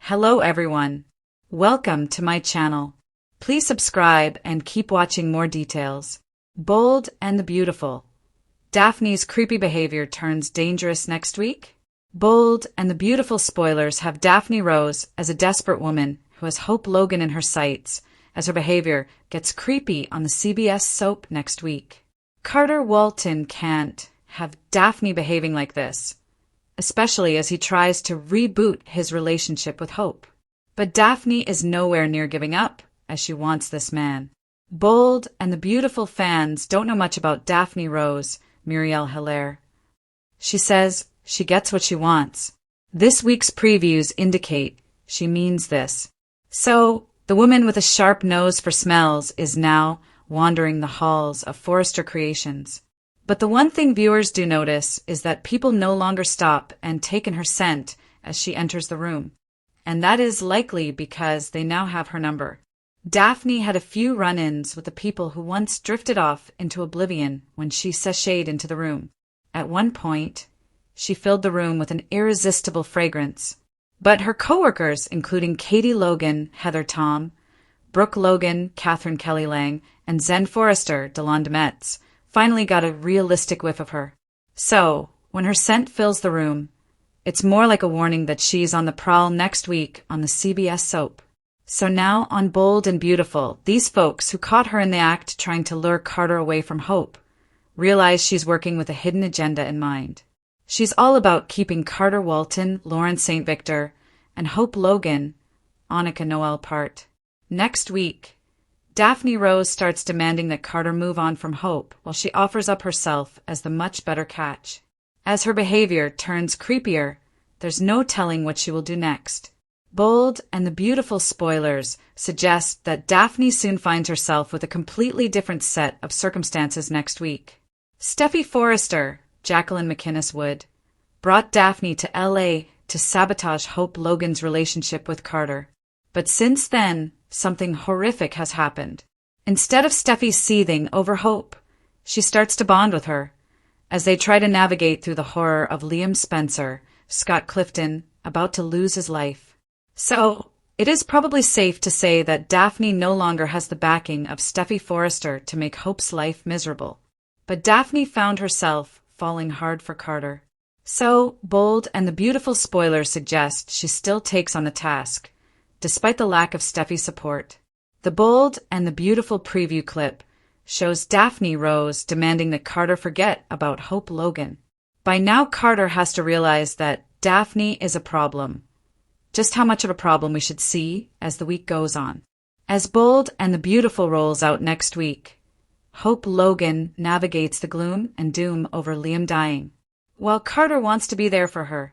Hello everyone. Welcome to my channel. Please subscribe and keep watching more details. Bold and the Beautiful. Daphne's creepy behavior turns dangerous next week. Bold and the Beautiful spoilers have Daphne Rose as a desperate woman who has Hope Logan in her sights as her behavior gets creepy on the CBS soap next week. Carter Walton can't have Daphne behaving like this, especially as he tries to reboot his relationship with Hope. But Daphne is nowhere near giving up, as she wants this man. Bold and the Beautiful fans don't know much about Daphne Rose, Muriel Hilaire. She says she gets what she wants. This week's previews indicate she means this. So, the woman with a sharp nose for smells is now wandering the halls of Forrester Creations. But the one thing viewers do notice is that people no longer stop and take in her scent as she enters the room. And that is likely because they now have her number. Daphne had a few run-ins with the people who once drifted off into oblivion when she sashayed into the room. At one point, she filled the room with an irresistible fragrance. But her coworkers, including Katie Logan, Heather Tom, Brooke Logan, Catherine Kelly Lang, and Zen Forrester, Delon Demetz, finally got a realistic whiff of her. So, when her scent fills the room, it's more like a warning that she's on the prowl next week on the CBS soap. So now, on Bold and Beautiful, these folks who caught her in the act trying to lure Carter away from Hope realize she's working with a hidden agenda in mind. She's all about keeping Carter Walton, Lauren St. Victor, and Hope Logan, Annika Noel apart. Next week, Daphne Rose starts demanding that Carter move on from Hope while she offers up herself as the much better catch. As her behavior turns creepier, there's no telling what she will do next. Bold and the Beautiful spoilers suggest that Daphne soon finds herself with a completely different set of circumstances next week. Steffi Forrester, Jacqueline McInnes Wood, brought Daphne to LA to sabotage Hope Logan's relationship with Carter. But since then, something horrific has happened. Instead of Steffi seething over Hope, she starts to bond with her as they try to navigate through the horror of Liam Spencer, Scott Clifton, about to lose his life. So, it is probably safe to say that Daphne no longer has the backing of Steffi Forrester to make Hope's life miserable. But Daphne found herself falling hard for Carter. So, Bold and the Beautiful spoilers suggest she still takes on the task, despite the lack of Steffi's support. The Bold and the Beautiful preview clip shows Daphne Rose demanding that Carter forget about Hope Logan. By now, Carter has to realize that Daphne is a problem. Just how much of a problem we should see as the week goes on. As Bold and the Beautiful rolls out next week, Hope Logan navigates the gloom and doom over Liam dying. While Carter wants to be there for her,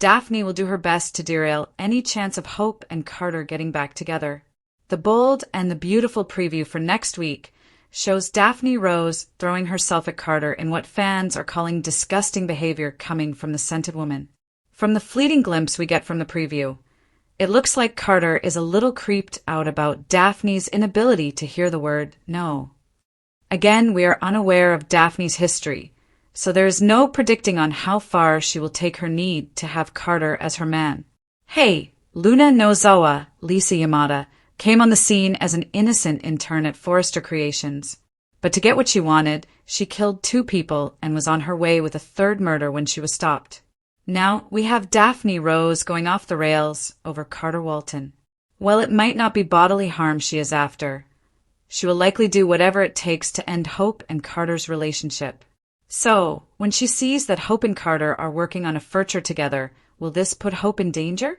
Daphne will do her best to derail any chance of Hope and Carter getting back together. The Bold and the Beautiful preview for next week shows Daphne Rose throwing herself at Carter in what fans are calling disgusting behavior coming from the scented woman. From the fleeting glimpse we get from the preview, it looks like Carter is a little creeped out about Daphne's inability to hear the word no. Again, we are unaware of Daphne's history, so there is no predicting on how far she will take her need to have Carter as her man. Hey, Luna Nozawa, Lisa Yamada, came on the scene as an innocent intern at Forrester Creations. But to get what she wanted, she killed 2 people and was on her way with a 3rd murder when she was stopped. Now we have Daphne Rose going off the rails over Carter Walton. While it might not be bodily harm she is after, she will likely do whatever it takes to end Hope and Carter's relationship. So, when she sees that Hope and Carter are working on a future together, will this put Hope in danger?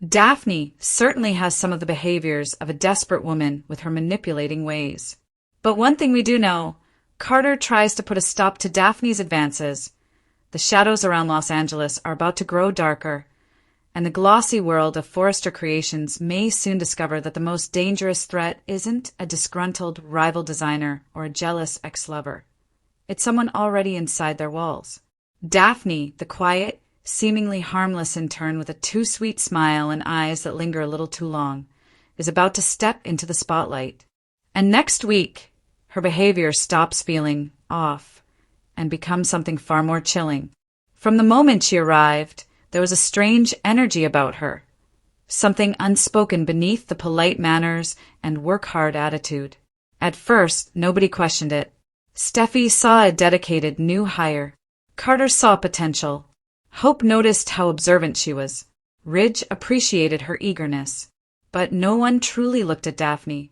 Daphne certainly has some of the behaviors of a desperate woman with her manipulating ways. But one thing we do know, Carter tries to put a stop to Daphne's advances. The shadows around Los Angeles are about to grow darker, and the glossy world of Forrester Creations may soon discover that the most dangerous threat isn't a disgruntled rival designer or a jealous ex-lover. It's someone already inside their walls. Daphne, the quiet, seemingly harmless intern with a too sweet smile and eyes that linger a little too long, is about to step into the spotlight. And next week, her behavior stops feeling off and becomes something far more chilling. From the moment she arrived, there was a strange energy about her, something unspoken beneath the polite manners and work-hard attitude. At first, nobody questioned it. Steffi saw a dedicated new hire. Carter saw potential. Hope noticed how observant she was. Ridge appreciated her eagerness. But no one truly looked at Daphne.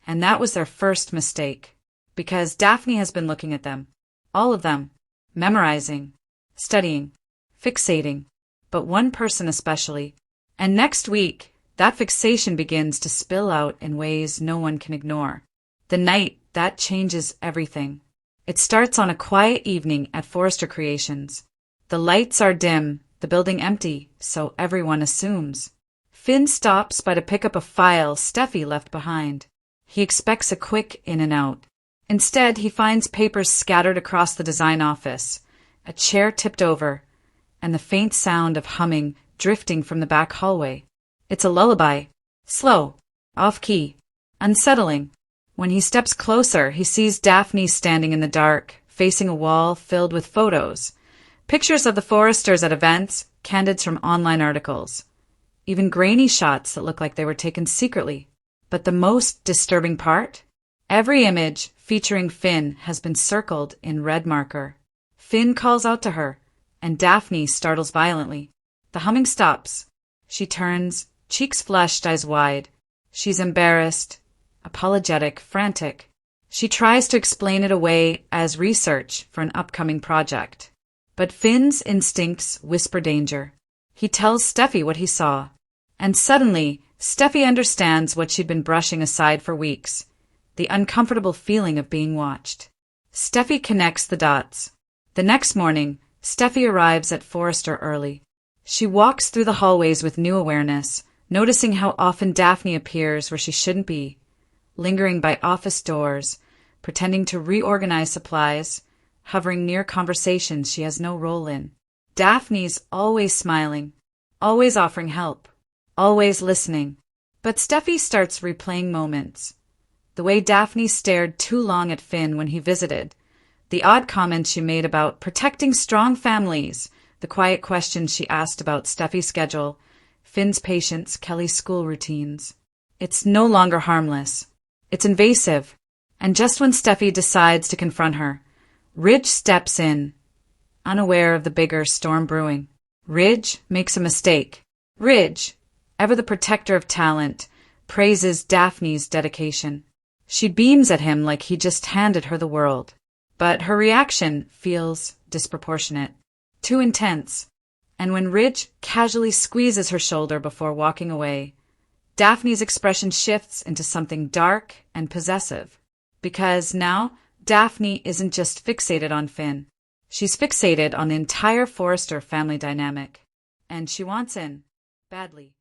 And that was their first mistake. Because Daphne has been looking at them. All of them. Memorizing. Studying. Fixating. But one person especially. And next week, that fixation begins to spill out in ways no one can ignore. The night that changes everything. It starts on a quiet evening at Forrester Creations. The lights are dim, the building empty, so everyone assumes. Finn stops by to pick up a file Steffi left behind. He expects a quick in and out. Instead, he finds papers scattered across the design office, a chair tipped over, and the faint sound of humming drifting from the back hallway. It's a lullaby. Slow. Off-key. Unsettling. When he steps closer, he sees Daphne standing in the dark, facing a wall filled with photos. Pictures of the Forresters at events, candids from online articles. Even grainy shots that look like they were taken secretly. But the most disturbing part? Every image featuring Finn has been circled in red marker. Finn calls out to her, and Daphne startles violently. The humming stops. She turns, cheeks flushed, eyes wide. She's embarrassed, apologetic, frantic. She tries to explain it away as research for an upcoming project. But Finn's instincts whisper danger. He tells Steffi what he saw. And suddenly, Steffi understands what she'd been brushing aside for weeks. The uncomfortable feeling of being watched. Steffi connects the dots. The next morning, Steffi arrives at Forrester early. She walks through the hallways with new awareness, noticing how often Daphne appears where she shouldn't be, lingering by office doors, pretending to reorganize supplies, hovering near conversations she has no role in. Daphne's always smiling, always offering help, always listening. But Steffi starts replaying moments. The way Daphne stared too long at Finn when he visited, the odd comments she made about protecting strong families, the quiet questions she asked about Steffi's schedule, Finn's patience, Kelly's school routines. It's no longer harmless. It's invasive. And just when Steffi decides to confront her, Ridge steps in, unaware of the bigger storm brewing. Ridge makes a mistake. Ridge, ever the protector of talent, praises Daphne's dedication. She beams at him like he just handed her the world. But her reaction feels disproportionate, too intense. And when Ridge casually squeezes her shoulder before walking away, Daphne's expression shifts into something dark and possessive. Because now, Daphne isn't just fixated on Finn. She's fixated on the entire Forrester family dynamic. And she wants in, badly.